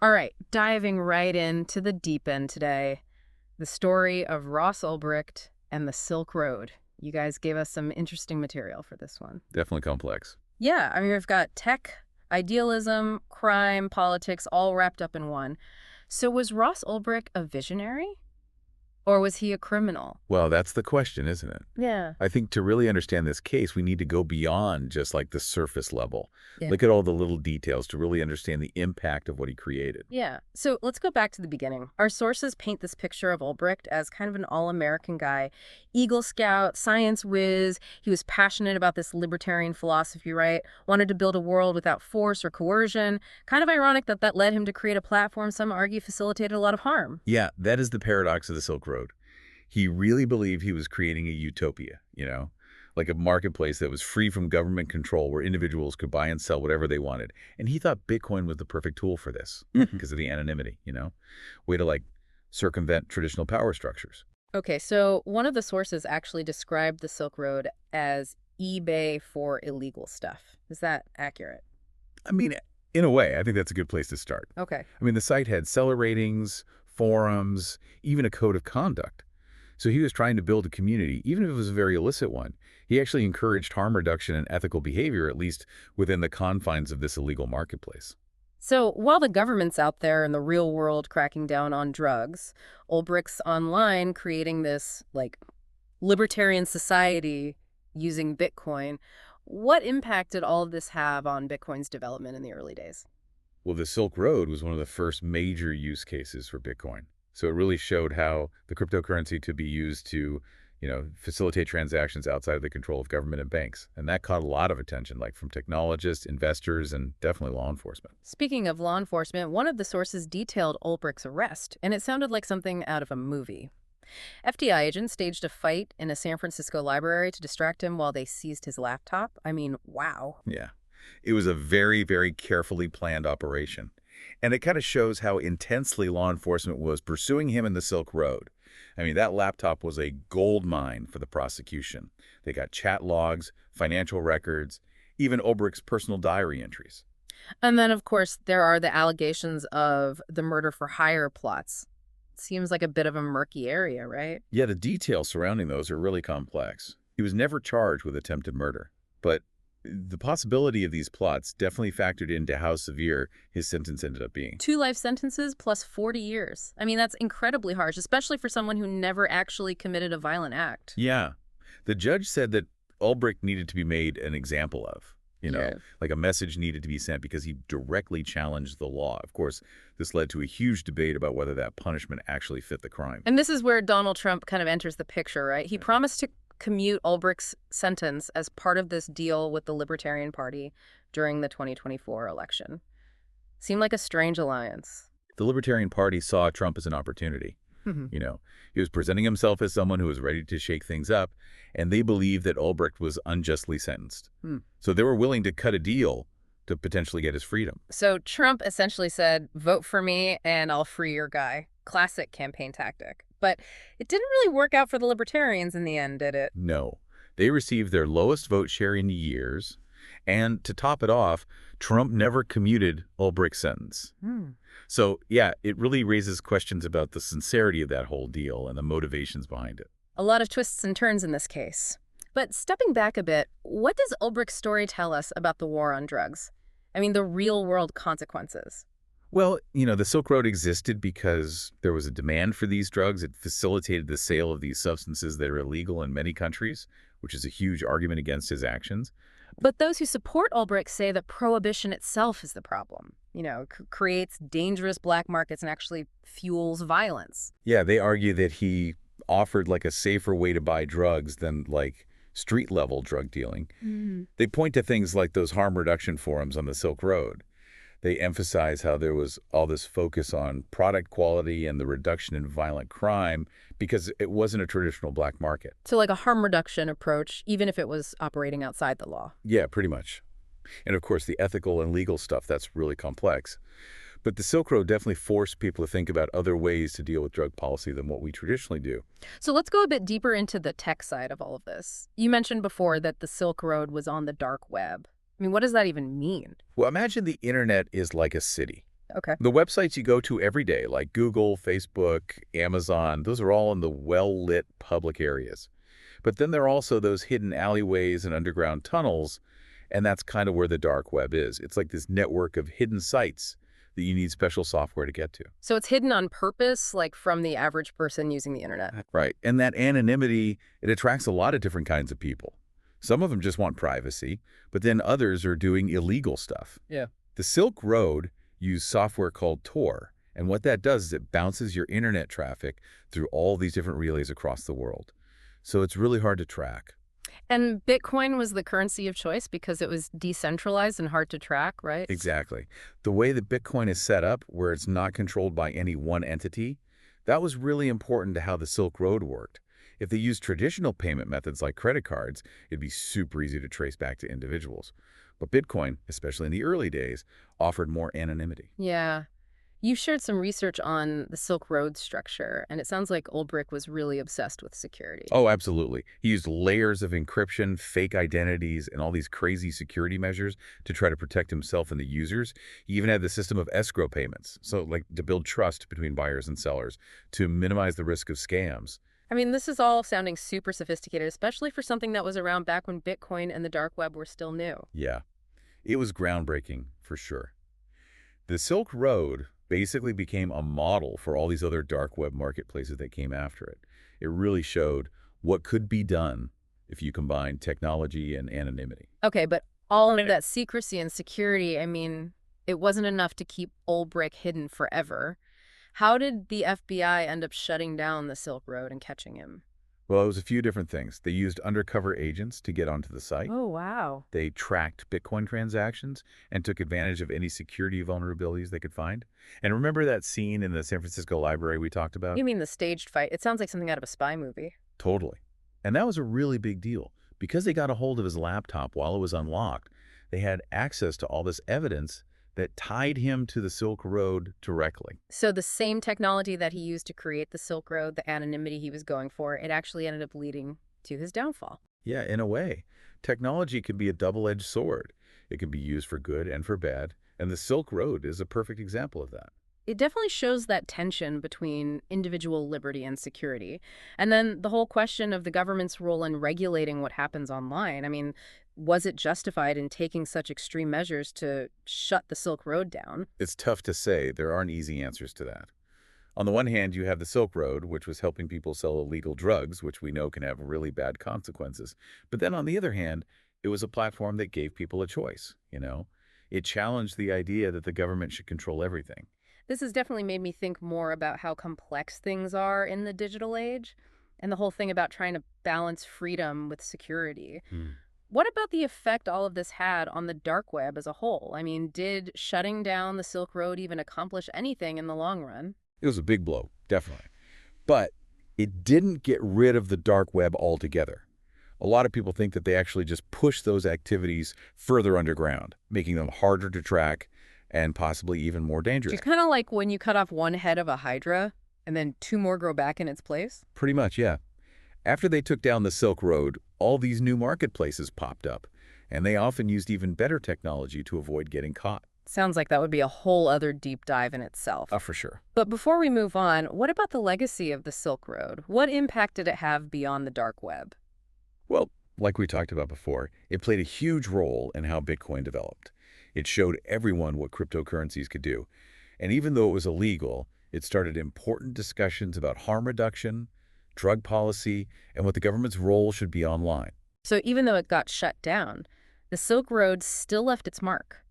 All right, diving right into the deep end today, the story of Ross Ulbricht and the Silk Road. You guys gave us some interesting material for this one. Definitely complex. Yeah, I mean, we've got tech, idealism, crime, politics, all wrapped up in one. So was Ross Ulbricht a visionary? Or was he a criminal? Well, that's the question, isn't it? Yeah. I think to really understand this case, we need to go beyond just like the surface level. Yeah. Look at all the little details to really understand the impact of what he created. Yeah. So let's go back to the beginning. Our sources paint this picture of Ulbricht as kind of an all-American guy. Eagle Scout, science whiz. He was passionate about this libertarian philosophy, right? Wanted to build a world without force or coercion. Kind of ironic that that led him to create a platform some argue facilitated a lot of harm. Yeah, that is the paradox of the Silk Road. He really believed he was creating a utopia, like a marketplace that was free from government control where individuals could buy and sell whatever they wanted. And he thought Bitcoin was the perfect tool for this because of the anonymity, way to like circumvent traditional power structures. Okay, so one of the sources actually described the Silk Road as eBay for illegal stuff. Is that accurate? I mean, in a way, I think that's a good place to start. Okay. I mean, the site had seller ratings, forums, even a code of conduct. So he was trying to build a community, even if it was a very illicit one. He actually encouraged harm reduction and ethical behavior, at least within the confines of this illegal marketplace. So while the government's out there in the real world cracking down on drugs, Ulbricht's online creating this, like, libertarian society using Bitcoin. What impact did all of this have on Bitcoin's development in the early days? Well, the Silk Road was one of the first major use cases for Bitcoin. So it really showed how the cryptocurrency could be used to, facilitate transactions outside of the control of government and banks. And that caught a lot of attention, like from technologists, investors, and definitely law enforcement. Speaking of law enforcement, one of the sources detailed Ulbricht's arrest, and it sounded like something out of a movie. FBI agents staged a fight in a San Francisco library to distract him while they seized his laptop. I mean, wow. Yeah. It was a very, very carefully planned operation. And it kind of shows how intensely law enforcement was pursuing him in the Silk Road. I mean, that laptop was a gold mine for the prosecution. They got chat logs, financial records, even Ulbricht's personal diary entries. And then, of course, there are the allegations of the murder for hire plots. Seems like a bit of a murky area, right? Yeah, the details surrounding those are really complex. He was never charged with attempted murder, but the possibility of these plots definitely factored into how severe his sentence ended up being. 2 life sentences plus 40 years. I mean, that's incredibly harsh, especially for someone who never actually committed a violent act. Yeah. The judge said that Ulbricht needed to be made an example of, Yeah. like a message needed to be sent because he directly challenged the law. Of course, this led to a huge debate about whether that punishment actually fit the crime. And this is where Donald Trump kind of enters the picture, right? He promised to commute Ulbricht's sentence as part of this deal with the Libertarian Party during the 2024 election. Seemed like a strange alliance. The Libertarian Party saw Trump as an opportunity. He was presenting himself as someone who was ready to shake things up, and they believed that Ulbricht was unjustly sentenced. So they were willing to cut a deal to potentially get his freedom. So Trump essentially said, vote for me and I'll free your guy. Classic campaign tactic. But it didn't really work out for the Libertarians in the end, did it? No. They received their lowest vote share in years, and to top it off, Trump never commuted Ulbricht's sentence. So, yeah, it really raises questions about the sincerity of that whole deal and the motivations behind it. A lot of twists and turns in this case. But stepping back a bit, what does Ulbricht's story tell us about the war on drugs? I mean, the real-world consequences. Well, the Silk Road existed because there was a demand for these drugs. It facilitated the sale of these substances that are illegal in many countries, which is a huge argument against his actions. But those who support Ulbricht say that prohibition itself is the problem. Creates dangerous black markets and actually fuels violence. Yeah, they argue that he offered like a safer way to buy drugs than like street-level drug dealing. They point to things like those harm reduction forums on the Silk Road. They emphasize how there was all this focus on product quality and the reduction in violent crime because it wasn't a traditional black market. So like a harm reduction approach, even if it was operating outside the law. Yeah, pretty much. And of course, the ethical and legal stuff, that's really complex. But the Silk Road definitely forced people to think about other ways to deal with drug policy than what we traditionally do. So let's go a bit deeper into the tech side of all of this. You mentioned before that the Silk Road was on the dark web. I mean, what does that even mean? Well, imagine the internet is like a city. Okay. The websites you go to every day, like Google, Facebook, Amazon, those are all in the well-lit public areas. But then there are also those hidden alleyways and underground tunnels, and that's kind of where the dark web is. It's like this network of hidden sites that you need special software to get to. So it's hidden on purpose, like from the average person using the internet. Right. And that anonymity, it attracts a lot of different kinds of people. Some of them just want privacy, but then others are doing illegal stuff. Yeah. The Silk Road used software called Tor, and what that does is it bounces your internet traffic through all these different relays across the world. So it's really hard to track. And Bitcoin was the currency of choice because it was decentralized and hard to track, right? Exactly. The way that Bitcoin is set up, where it's not controlled by any one entity, that was really important to how the Silk Road worked. If they used traditional payment methods like credit cards, it'd be super easy to trace back to individuals. But Bitcoin, especially in the early days, offered more anonymity. Yeah. You shared some research on the Silk Road structure, and it sounds like Ulbricht was really obsessed with security. Oh, absolutely. He used layers of encryption, fake identities, and all these crazy security measures to try to protect himself and the users. He even had the system of escrow payments, so like to build trust between buyers and sellers, to minimize the risk of scams. I mean, this is all sounding super sophisticated, especially for something that was around back when Bitcoin and the dark web were still new. Yeah, it was groundbreaking for sure. The Silk Road basically became a model for all these other dark web marketplaces that came after it. It really showed what could be done if you combine technology and anonymity. Okay, but all of that secrecy and security, I mean, it wasn't enough to keep Ulbricht hidden forever. How did the FBI end up shutting down the Silk Road and catching him? Well, it was a few different things. They used undercover agents to get onto the site. Oh, wow. They tracked Bitcoin transactions and took advantage of any security vulnerabilities they could find. And remember that scene in the San Francisco library we talked about? You mean the staged fight? It sounds like something out of a spy movie. Totally. And that was a really big deal. Because they got a hold of his laptop while it was unlocked, they had access to all this evidence that tied him to the Silk Road directly. So the same technology that he used to create the Silk Road, the anonymity he was going for, it actually ended up leading to his downfall. Yeah, in a way. Technology can be a double-edged sword. It can be used for good and for bad, and the Silk Road is a perfect example of that. It definitely shows that tension between individual liberty and security. And then the whole question of the government's role in regulating what happens online. I mean, was it justified in taking such extreme measures to shut the Silk Road down? It's tough to say. There aren't easy answers to that. On the one hand, you have the Silk Road, which was helping people sell illegal drugs, which we know can have really bad consequences. But then on the other hand, it was a platform that gave people a choice, you know? It challenged the idea that the government should control everything. This has definitely made me think more about how complex things are in the digital age and the whole thing about trying to balance freedom with security. What about the effect all of this had on the dark web as a whole? I mean, did shutting down the Silk Road even accomplish anything in the long run? It was a big blow, definitely. But it didn't get rid of the dark web altogether. A lot of people think that they actually just pushed those activities further underground, making them harder to track and possibly even more dangerous. It's kind of like when you cut off one head of a hydra and then two more grow back in its place. Pretty much, yeah. After they took down the Silk Road, all these new marketplaces popped up, and they often used even better technology to avoid getting caught. Sounds like that would be a whole other deep dive in itself. For sure. But before we move on, what about the legacy of the Silk Road? What impact did it have beyond the dark web? Well, like we talked about before, it played a huge role in how Bitcoin developed. It showed everyone what cryptocurrencies could do. And even though it was illegal, it started important discussions about harm reduction, drug policy, and what the government's role should be online. So even though it got shut down, the Silk Road still left its mark.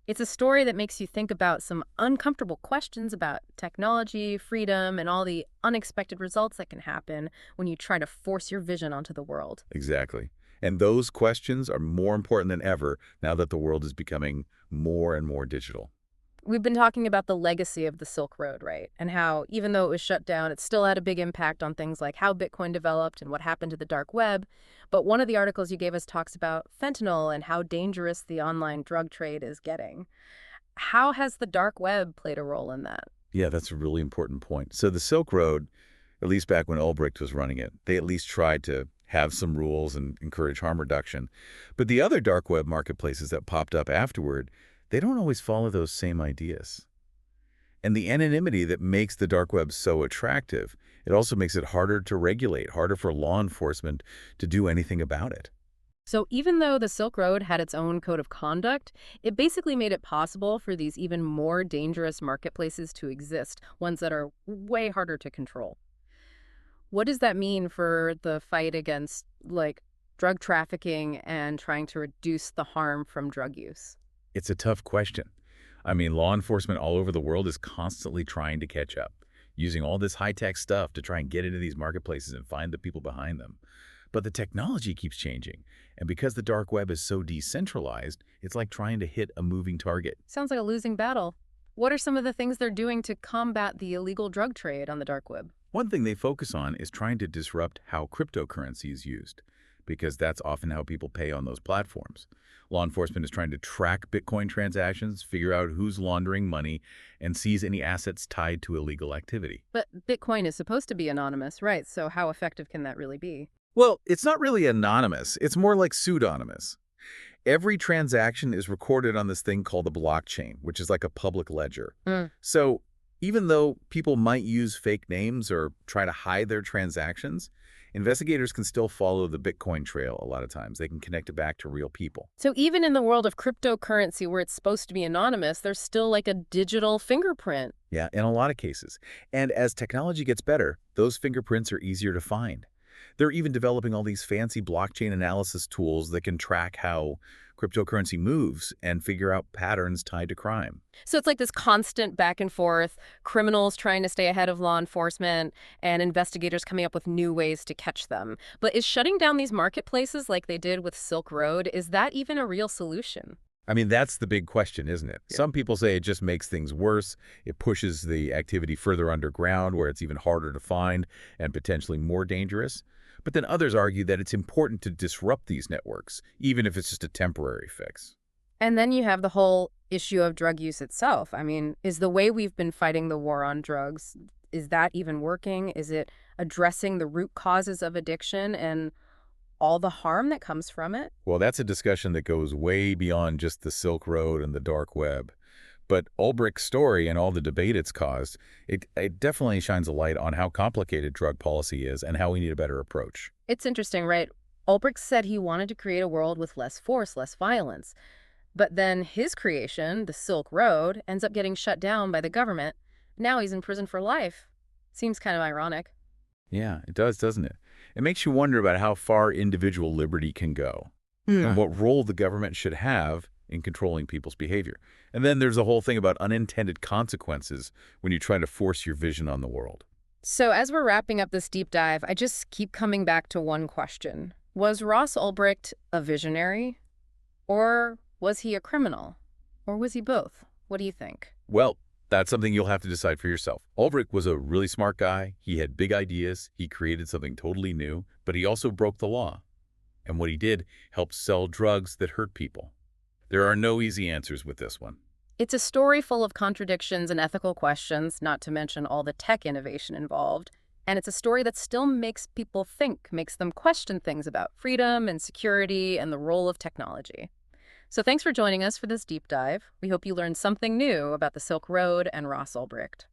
It's a story that makes you think about some uncomfortable questions about technology, freedom, and all the unexpected results that can happen when you try to force your vision onto the world. Exactly. And those questions are more important than ever now that the world is becoming more and more digital. We've been talking about the legacy of the Silk Road, right? And how, even though it was shut down, it still had a big impact on things like how Bitcoin developed and what happened to the dark web. But one of the articles you gave us talks about fentanyl and how dangerous the online drug trade is getting. How has the dark web played a role in that? Yeah, that's a really important point. So the Silk Road, at least back when Ulbricht was running it, they at least tried to have some rules and encourage harm reduction. But the other dark web marketplaces that popped up afterward, they don't always follow those same ideas. And the anonymity that makes the dark web so attractive, it also makes it harder to regulate, harder for law enforcement to do anything about it. So even though the Silk Road had its own code of conduct, it basically made it possible for these even more dangerous marketplaces to exist, ones that are way harder to control. What does that mean for the fight against, like, drug trafficking and trying to reduce the harm from drug use? It's a tough question. I mean, law enforcement all over the world is constantly trying to catch up, using all this high-tech stuff to try and get into these marketplaces and find the people behind them. But the technology keeps changing, and because the dark web is so decentralized, it's like trying to hit a moving target. Sounds like a losing battle. What are some of the things they're doing to combat the illegal drug trade on the dark web? One thing they focus on is trying to disrupt how cryptocurrency is used, because that's often how people pay on those platforms. Law enforcement is trying to track Bitcoin transactions, figure out who's laundering money, and seize any assets tied to illegal activity. But Bitcoin is supposed to be anonymous, right? So how effective can that really be? Well, it's not really anonymous. It's more like pseudonymous. Every transaction is recorded on this thing called the blockchain, which is like a public ledger. So even though people might use fake names or try to hide their transactions, investigators can still follow the Bitcoin trail a lot of times. They can connect it back to real people. So even in the world of cryptocurrency where it's supposed to be anonymous, there's still like a digital fingerprint. Yeah, in a lot of cases. And as technology gets better, those fingerprints are easier to find. They're even developing all these fancy blockchain analysis tools that can track how cryptocurrency moves and figure out patterns tied to crime. So it's like this constant back and forth, criminals trying to stay ahead of law enforcement and investigators coming up with new ways to catch them. But is shutting down these marketplaces like they did with Silk Road, is that even a real solution? I mean, that's the big question, isn't it? Yeah. Some people say it just makes things worse. It pushes the activity further underground where it's even harder to find and potentially more dangerous. But then others argue that it's important to disrupt these networks, even if it's just a temporary fix. And then you have the whole issue of drug use itself. I mean, is the way we've been fighting the war on drugs, is that even working? Is it addressing the root causes of addiction and all the harm that comes from it? Well, that's a discussion that goes way beyond just the Silk Road and the dark web. But Ulbricht's story and all the debate it's caused, it definitely shines a light on how complicated drug policy is and how we need a better approach. It's interesting, right? Ulbricht said he wanted to create a world with less force, less violence. But then his creation, the Silk Road, ends up getting shut down by the government. Now he's in prison for life. Seems kind of ironic. Yeah, it does, doesn't it? It makes you wonder about how far individual liberty can go and what role the government should have in controlling people's behavior. And then there's the whole thing about unintended consequences when you try to force your vision on the world. So as we're wrapping up this deep dive, I just keep coming back to one question. Was Ross Ulbricht a visionary? Or was he a criminal? Or was he both? What do you think? Well, that's something you'll have to decide for yourself. Ulbricht was a really smart guy. He had big ideas. He created something totally new, but he also broke the law. And what he did helped sell drugs that hurt people. There are no easy answers with this one. It's a story full of contradictions and ethical questions, not to mention all the tech innovation involved. And it's a story that still makes people think, makes them question things about freedom and security and the role of technology. So thanks for joining us for this deep dive. We hope you learned something new about the Silk Road and Ross Ulbricht.